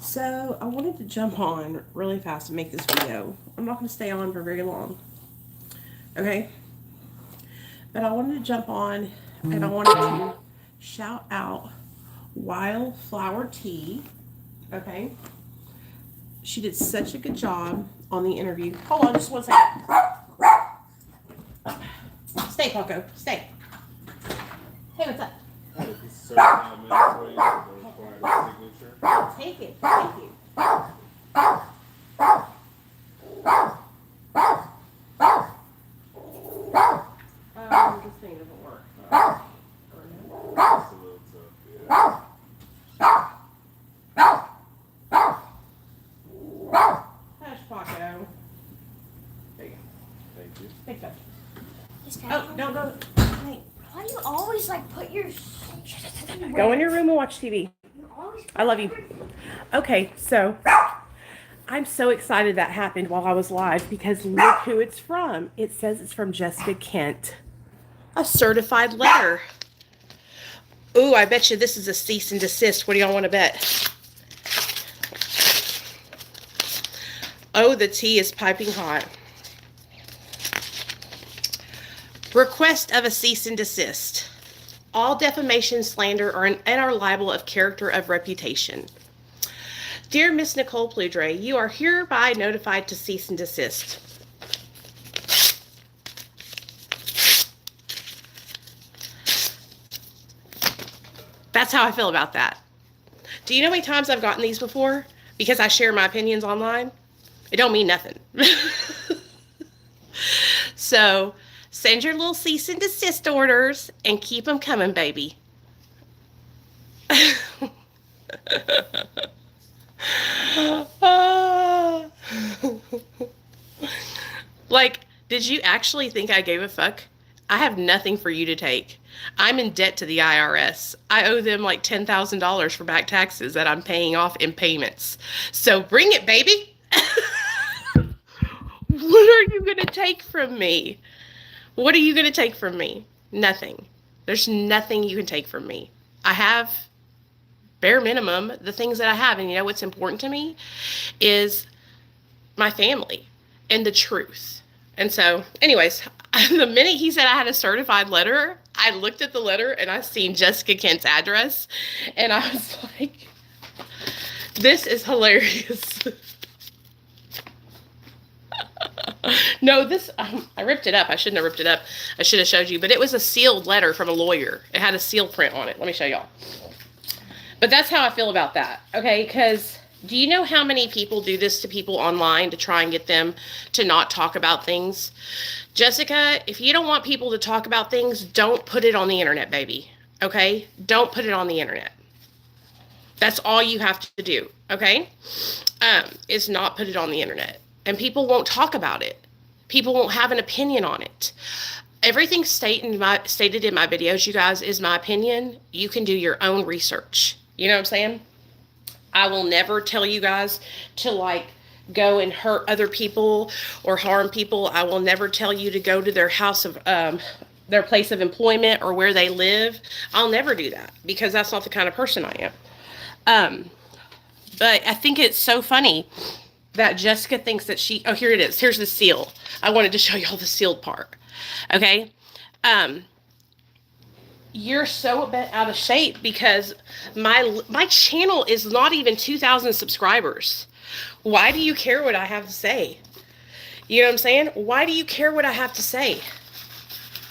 So I wanted to jump on really fast and make this video. I'm not going to stay on for very long, okay? But I wanted to jump on and I wanted to shout out Wildflower Tea, okay? She did such a good job on the interview. Hold on just one second. Stay, Paco. Stay. Hey, what's up? If it's certain minutes where you require a signature. Take it. Thank you. This thing doesn't work. It's a little tough, yeah. Hush, Paco. There you go. Thank you. Take that. Yes, Oh, don't go. Wait. Why do you always put your Go in your room and watch TV. I love you. Okay, so I'm so excited that happened while I was live because look who it's from. It says it's from Jessica Kent. A certified letter. Ooh, I bet you this is a cease and desist. What do y'all want to bet? Oh, the tea is piping hot. Request of a cease and desist. All defamation, slander, and are liable of character of reputation. Dear Miss Nicole Pludre, you are hereby notified to cease and desist. That's how I feel about that. Do you know how many times I've gotten these before? Because I share my opinions online? It don't mean nothing. So, send your little cease and desist orders and keep them coming, baby. Like, did you actually think I gave a fuck? I have nothing for you to take. I'm in debt to the IRS. I owe them like $10,000 for back taxes that I'm paying off in payments. So bring it, baby. What are you going to take from me? What are you going to take from me? Nothing. There's nothing you can take from me. I have, bare minimum, the things that I have. And you know what's important to me is my family and the truth. And so, anyways, the minute he said I had a certified letter, I looked at the letter and I seen Jessica Kent's address. And I was like, this is hilarious. No, I ripped it up. I shouldn't have ripped it up. I should have showed you. But it was a sealed letter from a lawyer. It had a seal print on it. Let me show y'all. But that's how I feel about that, okay? Because do you know how many people do this to people online to try and get them to not talk about things? Jessica, if you don't want people to talk about things, don't put it on the internet, baby, okay? Don't put it on the internet. That's all you have to do, okay? Is not put it on the internet. And people won't talk about it. People won't have an opinion on it. Everything stated in my videos, you guys, is my opinion. You can do your own research. You know what I'm saying? I will never tell you guys to go and hurt other people or harm people. I will never tell you to go to their house of their place of employment or where they live. I'll never do that because that's not the kind of person I am. But I think it's so funny that Jessica thinks that oh, here it is. Here's the seal. I wanted to show y'all the sealed part. Okay. You're so bent out of shape because my channel is not even 2,000 subscribers. Why do you care what I have to say? You know what I'm saying? Why do you care what I have to say?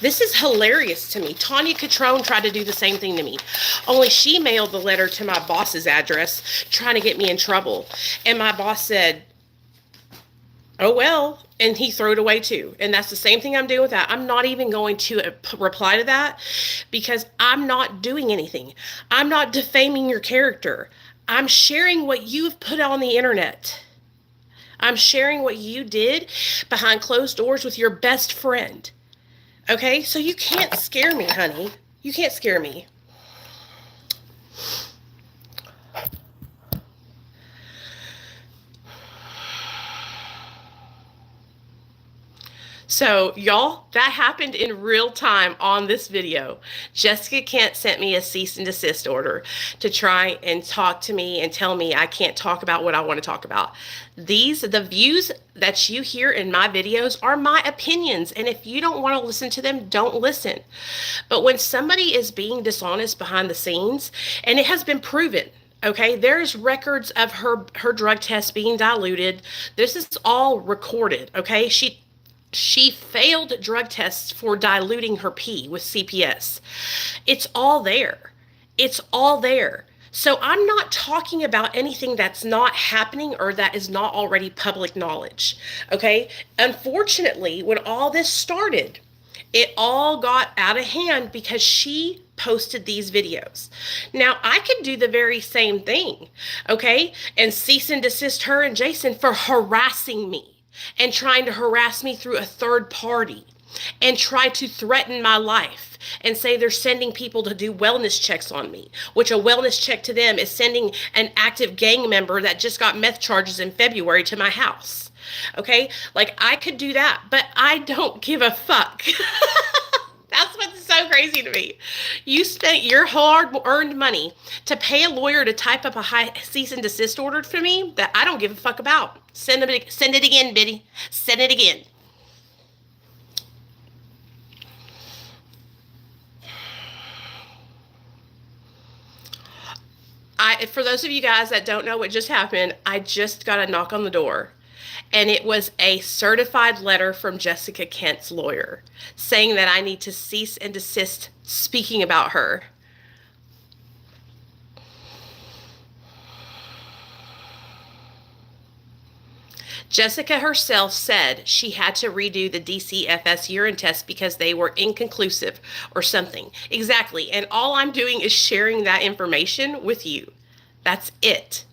This is hilarious to me. Tanya Catrone tried to do the same thing to me. Only she mailed the letter to my boss's address trying to get me in trouble. And my boss said, oh, well, and he threw it away too. And that's the same thing I'm doing with that. I'm not even going to reply to that because I'm not doing anything. I'm not defaming your character. I'm sharing what you've put on the internet. I'm sharing what you did behind closed doors with your best friend. Okay? So you can't scare me, honey. You can't scare me. So, y'all, that happened in real time on this video. Jessica Kent sent me a cease and desist order to try and talk to me and tell me I can't talk about what I want to talk about. The views that you hear in my videos are my opinions, and if you don't want to listen to them, don't listen. But when somebody is being dishonest behind the scenes, and it has been proven, okay, there's records of her drug tests being diluted. This is all recorded, okay? She failed drug tests for diluting her pee with CPS. It's all there. It's all there. So I'm not talking about anything that's not happening or that is not already public knowledge. Okay? Unfortunately, when all this started, it all got out of hand because she posted these videos. Now, I could do the very same thing, okay? And cease and desist her and Jason for harassing me and trying to harass me through a third party and try to threaten my life and say they're sending people to do wellness checks on me, which a wellness check to them is sending an active gang member that just got meth charges in February to my house. Okay? Like, I could do that, but I don't give a fuck. That's what's so crazy to me. You spent your hard-earned money to pay a lawyer to type up a high cease and desist order for me that I don't give a fuck about. Send it again, Biddy. Send it again. For those of you guys that don't know what just happened, I just got a knock on the door. And it was a certified letter from Jessica Kent's lawyer saying that I need to cease and desist speaking about her. Jessica herself said she had to redo the DCFS urine test because they were inconclusive or something. Exactly. And all I'm doing is sharing that information with you. That's it.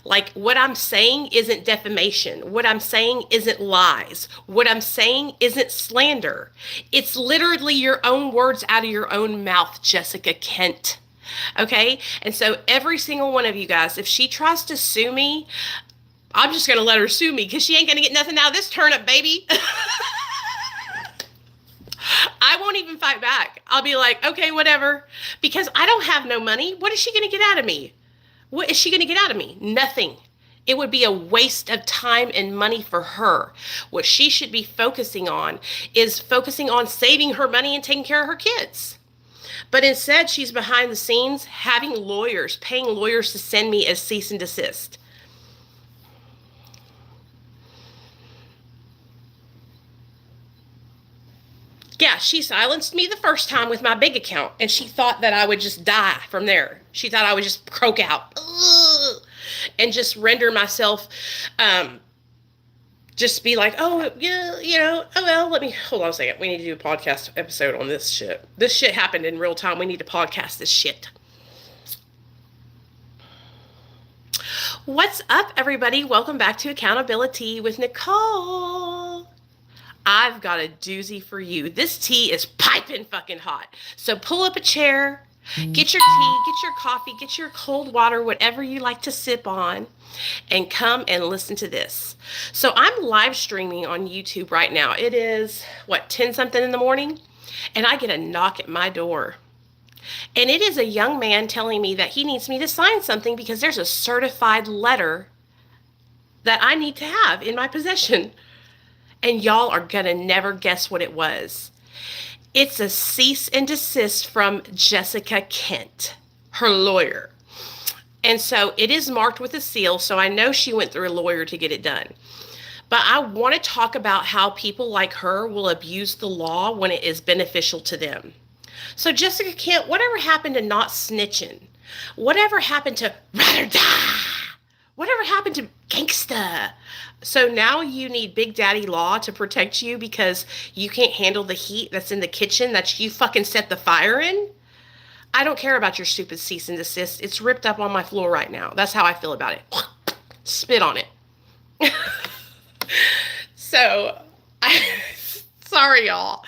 Like, what I'm saying isn't defamation. What I'm saying isn't lies. What I'm saying isn't slander. It's literally your own words out of your own mouth, Jessica Kent. Okay? And so every single one of you guys, if she tries to sue me, I'm just going to let her sue me because she ain't going to get nothing out of this turnip, baby. I won't even fight back. I'll be like, okay, whatever. Because I don't have no money. What is she going to get out of me? What is she going to get out of me? Nothing. It would be a waste of time and money for her. What she should be focusing on is focusing on saving her money and taking care of her kids. But instead, she's behind the scenes having lawyers, paying lawyers to send me a cease and desist. Yeah, she silenced me the first time with my big account, and she thought that I would just die from there. She thought I would just croak out and just render myself, just be like, oh, yeah, oh, well, let me, hold on a second. We need to do a podcast episode on this shit. This shit happened in real time. We need to podcast this shit. What's up, everybody? Welcome back to Accountability with Nicole. I've got a doozy for you. This tea is piping fucking hot. So pull up a chair, get your tea, get your coffee, get your cold water, whatever you like to sip on, and come and listen to this. So I'm live streaming on YouTube right now. It is, 10 something in the morning? And I get a knock at my door. And it is a young man telling me that he needs me to sign something because there's a certified letter that I need to have in my possession. And y'all are going to never guess what it was. It's a cease and desist from Jessica Kent, her lawyer. And so it is marked with a seal, so I know she went through a lawyer to get it done. But I want to talk about how people like her will abuse the law when it is beneficial to them. So Jessica Kent, whatever happened to not snitching? Whatever happened to ride or die? Whatever happened to gangsta? So now you need Big Daddy Law to protect you because you can't handle the heat that's in the kitchen that you fucking set the fire in? I don't care about your stupid cease and desist. It's ripped up on my floor right now. That's how I feel about it. Spit on it. Sorry, y'all.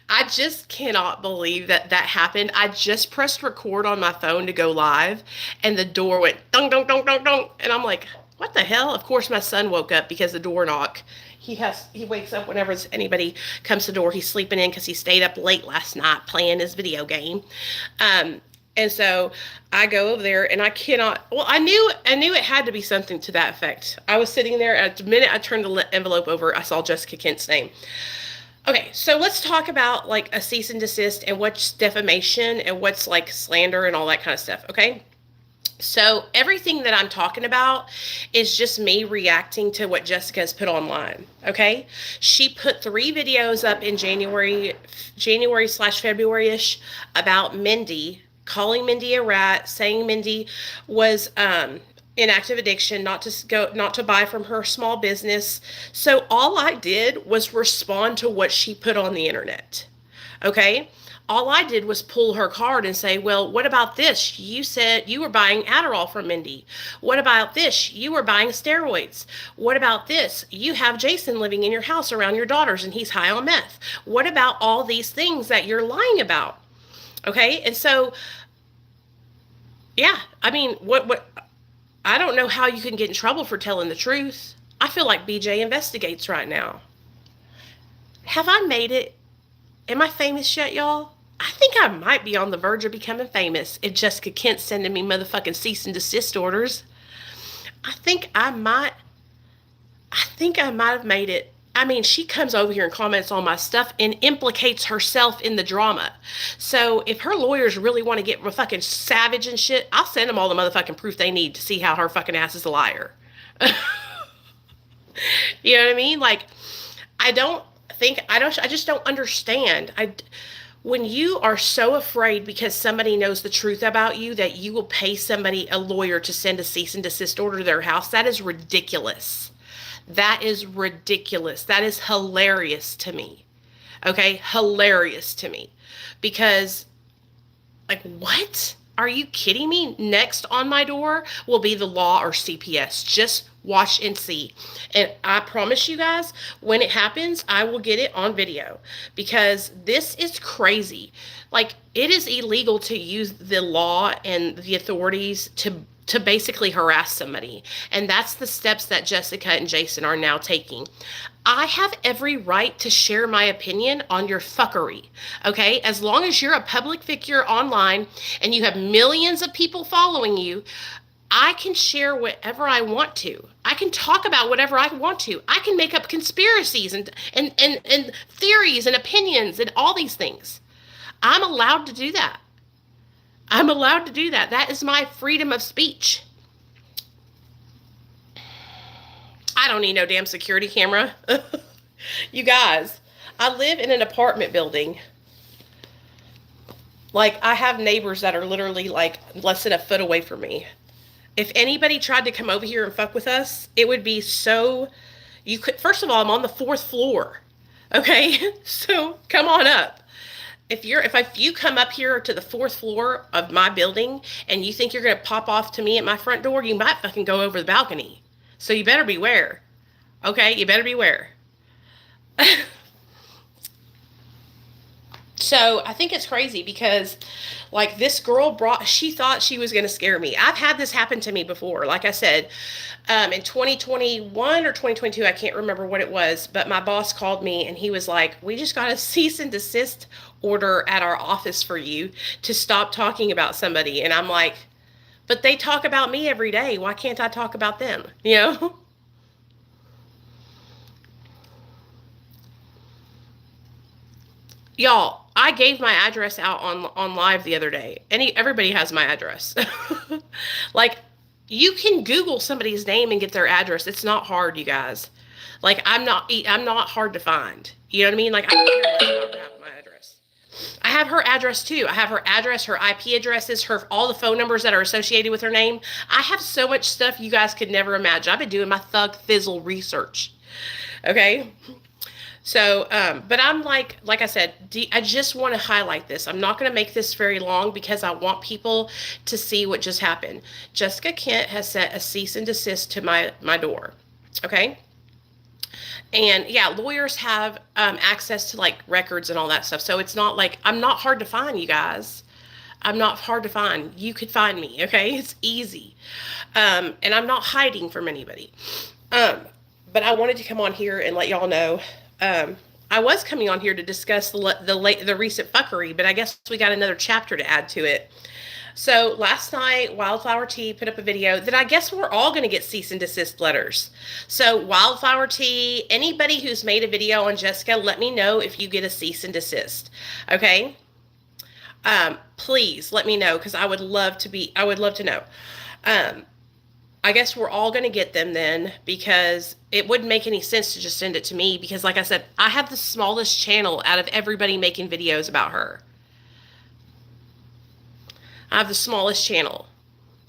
I just cannot believe that happened. I just pressed record on my phone to go live, and the door went dong, dong, dong, dong, dong. And I'm like, what the hell? Of course, my son woke up because the door knock. He wakes up whenever anybody comes to the door. He's sleeping in because he stayed up late last night playing his video game. Um, and so I go over there and I cannot. Well, I knew it had to be something to that effect. I was sitting there at the minute I turned the envelope over, I saw Jessica Kent's name. Okay, so let's talk about like a cease and desist and what's defamation and what's like slander and all that kind of stuff. Okay. So everything that I'm talking about is just me reacting to what Jessica has put online. Okay. She put 3 videos up in January/February-ish about Mindy, calling Mindy a rat, saying Mindy was, in active addiction, not to buy from her small business. So all I did was respond to what she put on the internet. Okay? All I did was pull her card and say, well, what about this? You said you were buying Adderall from Mindy. What about this? You were buying steroids. What about this? You have Jason living in your house around your daughters and he's high on meth. What about all these things that you're lying about? Okay? And so, yeah, I mean, what I don't know how you can get in trouble for telling the truth. I feel like BJ investigates right now. Have I made it? Am I famous yet, y'all? I think I might be on the verge of becoming famous if Jessica Kent's sending me motherfucking cease and desist orders. I think I might have made it. I mean, she comes over here and comments on my stuff and implicates herself in the drama. So if her lawyers really want to get fucking savage and shit, I'll send them all the motherfucking proof they need to see how her fucking ass is a liar. You know what I mean? Like, I just don't understand. When you are so afraid because somebody knows the truth about you that you will pay somebody, a lawyer, to send a cease and desist order to their house, that is ridiculous. That is ridiculous. That is hilarious to me. Okay? Hilarious to me. Because, like, what? Are you kidding me? Next on my door will be the law or CPS. Just watch and see. And I promise you guys, when it happens, I will get it on video. Because this is crazy. Like, it is illegal to use the law and the authorities to basically harass somebody. And that's the steps that Jessica and Jason are now taking. I have every right to share my opinion on your fuckery, okay? As long as you're a public figure online and you have millions of people following you, I can share whatever I want to. I can talk about whatever I want to. I can make up conspiracies and theories and opinions and all these things. I'm allowed to do that. I'm allowed to do that. That is my freedom of speech. I don't need no damn security camera. You guys, I live in an apartment building. Like, I have neighbors that are literally like less than a foot away from me. If anybody tried to come over here and fuck with us, it would be so, you could, first of all, I'm on the 4th floor. Okay? So come on up. If you come up here to the 4th floor of my building and you think you're going to pop off to me at my front door, you might fucking go over the balcony. So you better beware. Okay? You better beware. So I think it's crazy because, like, this girl she thought she was going to scare me. I've had this happen to me before. Like I said, in 2021 or 2022, I can't remember what it was, but my boss called me and he was like, we just got a cease and desist order at our office for you to stop talking about somebody. And I'm like, but they talk about me every day. Why can't I talk about them? You know? Y'all, I gave my address out on live the other day. Everybody has my address. Like, you can Google somebody's name and get their address. It's not hard, you guys. Like, I'm not hard to find. You know what I mean? Like, I don't have my address. I have her address too. I have her address, her IP addresses, all the phone numbers that are associated with her name. I have so much stuff you guys could never imagine. I've been doing my thug fizzle research. Okay? So, but I'm like I said, I just want to highlight this. I'm not going to make this very long because I want people to see what just happened. Jessica Kent has sent a cease and desist to my door. Okay? And yeah, lawyers have access to like records and all that stuff. So it's not like, I'm not hard to find, you guys. I'm not hard to find. You could find me, okay? It's easy. And I'm not hiding from anybody. But I wanted to come on here and let y'all know. I was coming on here to discuss the recent fuckery, but I guess we got another chapter to add to it. So last night, Wildflower Tea put up a video that I guess we're all going to get cease and desist letters. So Wildflower Tea, anybody who's made a video on Jessica, let me know if you get a cease and desist. Okay? Please let me know, because I would love to know. I guess we're all going to get them then, because it wouldn't make any sense to just send it to me, because like I said, I have the smallest channel out of everybody making videos about her. I have the smallest channel.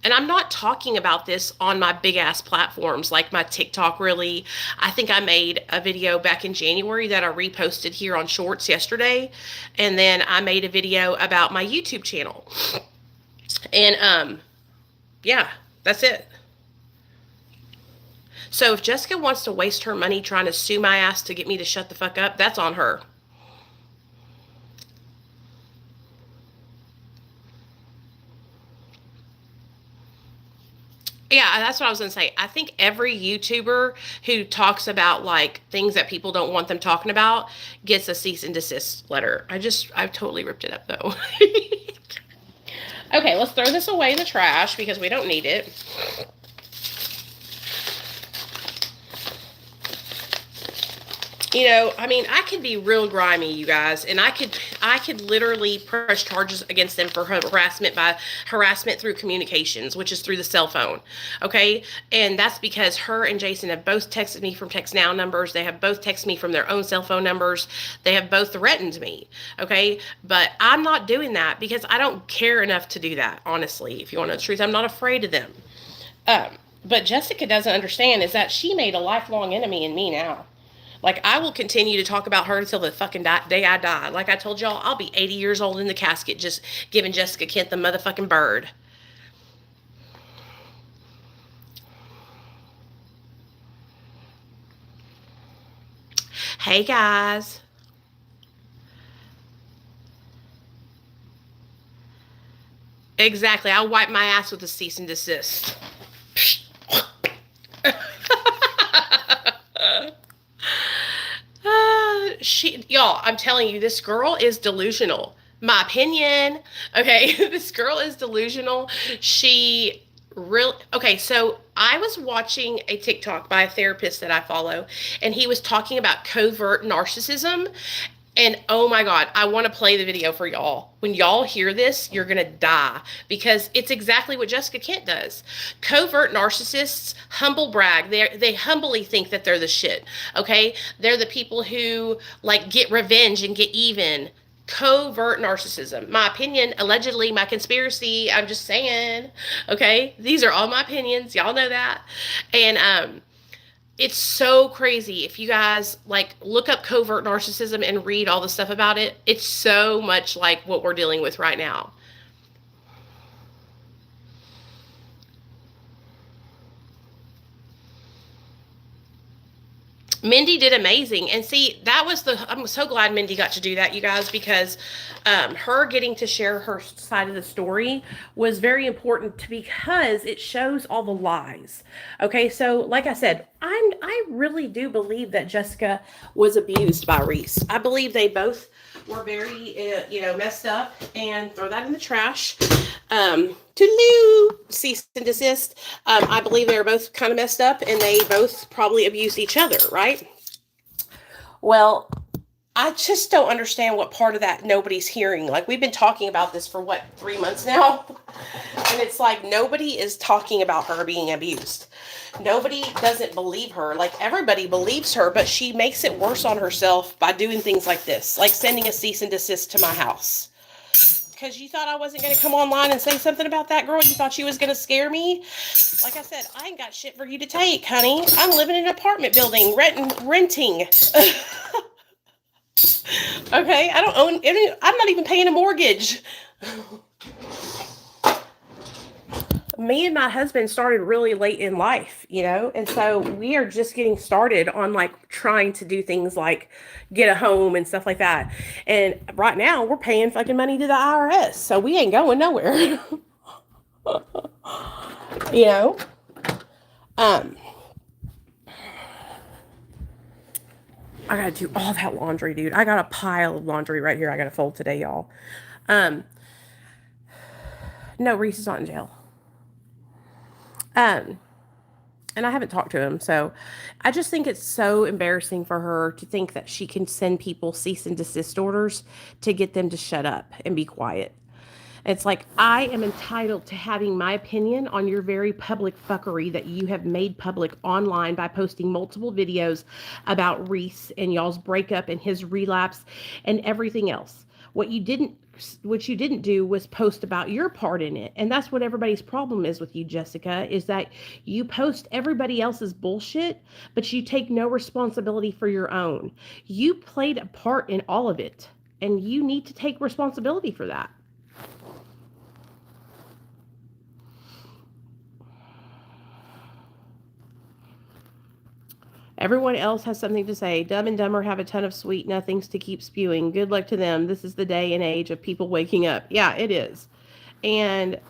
And I'm not talking about this on my big ass platforms like my TikTok really. I think I made a video back in January that I reposted here on Shorts yesterday. And then I made a video about my YouTube channel. And yeah, that's it. So if Jessica wants to waste her money trying to sue my ass to get me to shut the fuck up, that's on her. Yeah, that's what I was going to say. I think every YouTuber who talks about like things that people don't want them talking about gets a cease and desist letter. I've totally ripped it up though. Okay, let's throw this away in the trash because we don't need it. You know, I mean, I could be real grimy, you guys, and I could literally press charges against them for harassment through communications, which is through the cell phone. Okay, and that's because her and Jason have both texted me from Text Now numbers. They have both texted me from their own cell phone numbers. They have both threatened me. Okay, but I'm not doing that because I don't care enough to do that. Honestly, if you want to know the truth, I'm not afraid of them. But Jessica doesn't understand is that she made a lifelong enemy in me now. Like, I will continue to talk about her until the fucking day I die. Like I told y'all, I'll be 80 years old in the casket just giving Jessica Kent the motherfucking bird. Hey, guys. Exactly. I'll wipe my ass with a cease and desist. Y'all, I'm telling you, this girl is delusional. My opinion. Okay, this girl is delusional. She really, okay, so I was watching a TikTok by a therapist that I follow, and he was talking about covert narcissism. And oh my God, I want to play the video for y'all. When y'all hear this, you're going to die because it's exactly what Jessica Kent does. Covert narcissists humble brag. They humbly think that they're the shit. Okay. They're the people who like get revenge and get even. Covert narcissism. My opinion, allegedly, my conspiracy. I'm just saying. Okay. These are all my opinions. Y'all know that. And, it's so crazy. If you guys like look up covert narcissism and read all the stuff about it, it's so much like what we're dealing with right now. Mindy did amazing. And see, I'm so glad Mindy got to do that, you guys, because her getting to share her side of the story was very important because it shows all the lies. Okay, so like I said, I really do believe that Jessica was abused by Reese. I believe they both were very, messed up, and throw that in the trash. Toodaloo, cease and desist. I believe they were both kind of messed up, and they both probably abused each other, right? Well, I just don't understand what part of that nobody's hearing. Like, we've been talking about this for, 3 months now? And it's like nobody is talking about her being abused. Nobody doesn't believe her. Like, everybody believes her, but she makes it worse on herself by doing things like this. Like sending a cease and desist to my house. Because you thought I wasn't going to come online and say something about that girl? You thought she was going to scare me? Like I said, I ain't got shit for you to take, honey. I'm living in an apartment building, renting. Okay, I don't own any, I'm not even paying a mortgage. me and my husband started really late in life, you know, and so we are just getting started on like trying to do things like get a home and stuff like that. And right now we're paying fucking money to the IRS, so we ain't going nowhere. You know? Um, I gotta do all that laundry, dude. I got a pile of laundry right here I gotta fold today, y'all. Um, no, Reese is not in jail. Um, and I haven't talked to him, so I just think it's so embarrassing for her to think that she can send people cease and desist orders to get them to shut up and be quiet. It's like, I am entitled to having my opinion on your very public fuckery that you have made public online by posting multiple videos about Reese and y'all's breakup and his relapse and everything else. What you didn't do was post about your part in it. And that's what everybody's problem is with you, Jessica, is that you post everybody else's bullshit, but you take no responsibility for your own. You played a part in all of it, and you need to take responsibility for that. Everyone else has something to say. Dumb and Dumber have a ton of sweet nothings to keep spewing. Good luck to them. This is the day and age of people waking up. Yeah, it is. And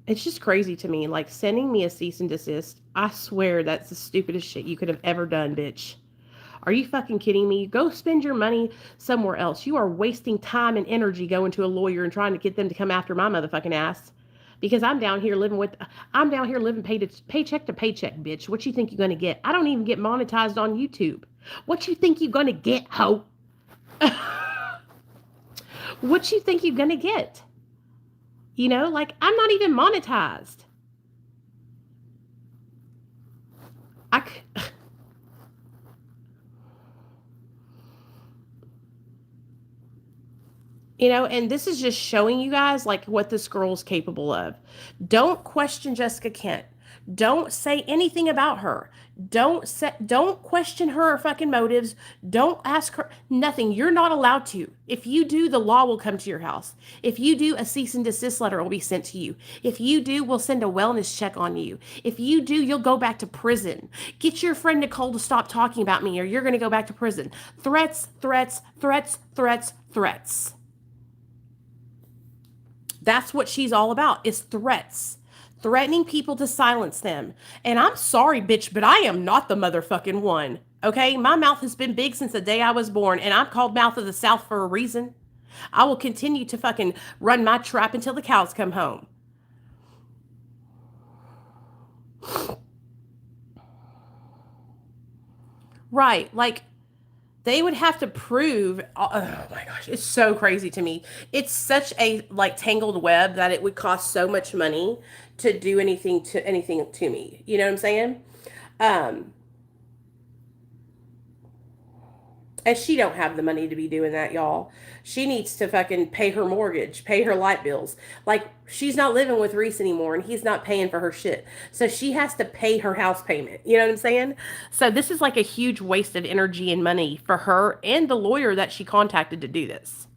it's just crazy to me. Like, sending me a cease and desist, I swear that's the stupidest shit you could have ever done, bitch. Are you fucking kidding me? Go spend your money somewhere else. You are wasting time and energy going to a lawyer and trying to get them to come after my motherfucking ass. Because I'm down here living paycheck to paycheck, bitch. What you think you're gonna get? I don't even get monetized on YouTube. What you think you're gonna get, ho? What you think you're gonna get? You know, like, I'm not even monetized. I. You know, and this is just showing you guys like what this girl's capable of. Don't question Jessica Kent. Don't say anything about her. Don't question her fucking motives. Don't ask her nothing. You're not allowed to. If you do, the law will come to your house. If you do, a cease and desist letter will be sent to you. If you do, we'll send a wellness check on you. If you do, you'll go back to prison. Get your friend Nicole to stop talking about me or you're going to go back to prison. Threats, threats, threats, threats, threats. That's what she's all about, is threats. Threatening people to silence them. And I'm sorry, bitch, but I am not the motherfucking one. Okay? My mouth has been big since the day I was born, and I'm called Mouth of the South for a reason. I will continue to fucking run my trap until the cows come home. Right. Like, they would have to prove, oh my gosh, it's so crazy to me. It's such a like tangled web that it would cost so much money to do anything to me. You know what I'm saying? Um, and she don't have the money to be doing that, y'all. She needs to fucking pay her mortgage, pay her light bills. Like, she's not living with Reese anymore and he's not paying for her shit. So she has to pay her house payment. You know what I'm saying? So this is like a huge waste of energy and money for her and the lawyer that she contacted to do this.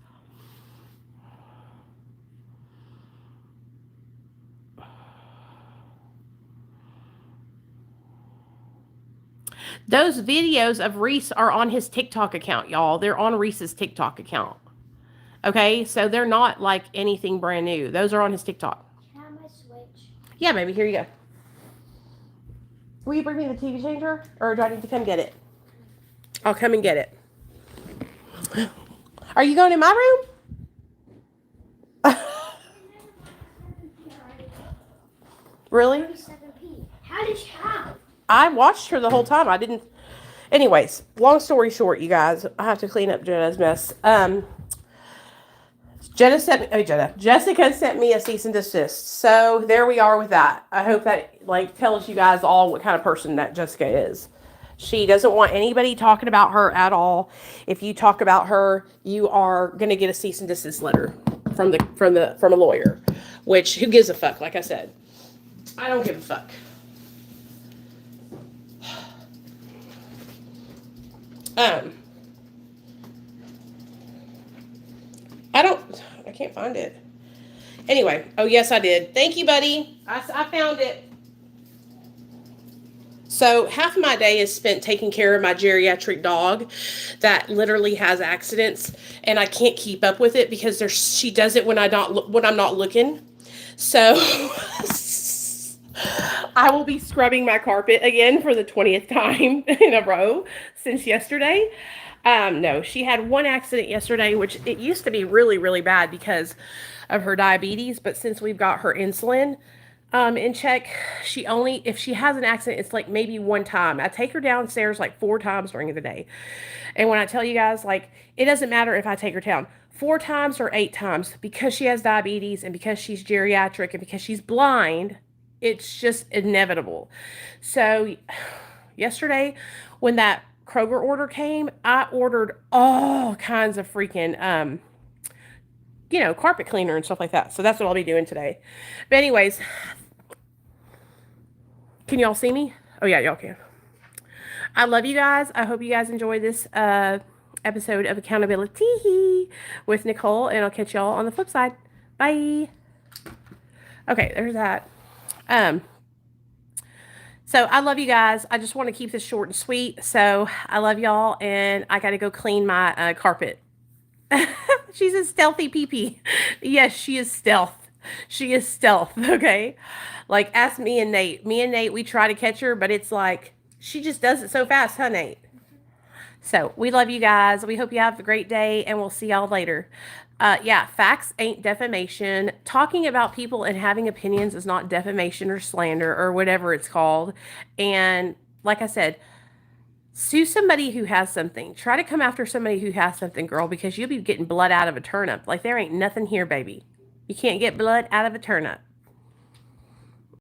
Those videos of Reese are on his TikTok account, y'all. They're on Reese's TikTok account. Okay, so they're not like anything brand new. Those are on his TikTok. Can I have my Switch? Yeah, baby, here you go. Will you bring me the TV changer? Or do I need to come get it? I'll come and get it. Are you going in my room? Really? 37p. How did you have? I watched her the whole time. I didn't. Anyways, long story short, you guys, I have to clean up Jenna's mess. Jessica sent me a cease and desist. So there we are with that. I hope that like tells you guys all what kind of person that Jessica is. She doesn't want anybody talking about her at all. If you talk about her, you are gonna get a cease and desist letter from a lawyer. Which, who gives a fuck? Like I said, I don't give a fuck. I can't find it. Anyway, oh yes, I did. Thank you, buddy. I found it. So half of my day is spent taking care of my geriatric dog that literally has accidents, and I can't keep up with it because she does it when I'm not looking. So I will be scrubbing my carpet again for the 20th time in a row since yesterday. No, she had one accident yesterday, which it used to be really, really bad because of her diabetes. But since we've got her insulin in check, if she has an accident, it's like maybe one time. I take her downstairs like 4 times during the day. And when I tell you guys, like, it doesn't matter if I take her down 4 times or 8 times because she has diabetes and because she's geriatric and because she's blind, it's just inevitable. So yesterday, when that Kroger order came, I ordered all kinds of freaking carpet cleaner and stuff like that. So that's what I'll be doing today. But anyways, can y'all see me? Oh yeah, y'all can. I love you guys. I hope you guys enjoy this episode of Accountability with Nicole, and I'll catch y'all on the flip side. Bye. Okay, there's that. So I love you guys. I just want to keep this short and sweet. So I love y'all, and I got to go clean my carpet. She's a stealthy pee-pee. Yes, she is stealth. She is stealth, okay? Like, ask me and Nate. Me and Nate, we try to catch her, but it's like, she just does it so fast, huh, Nate? So, we love you guys. We hope you have a great day, and we'll see y'all later. Yeah, facts ain't defamation. Talking about people and having opinions is not defamation or slander or whatever it's called. And like I said, sue somebody who has something. Try to come after somebody who has something, girl, because you'll be getting blood out of a turnip. Like, there ain't nothing here, baby. You can't get blood out of a turnip.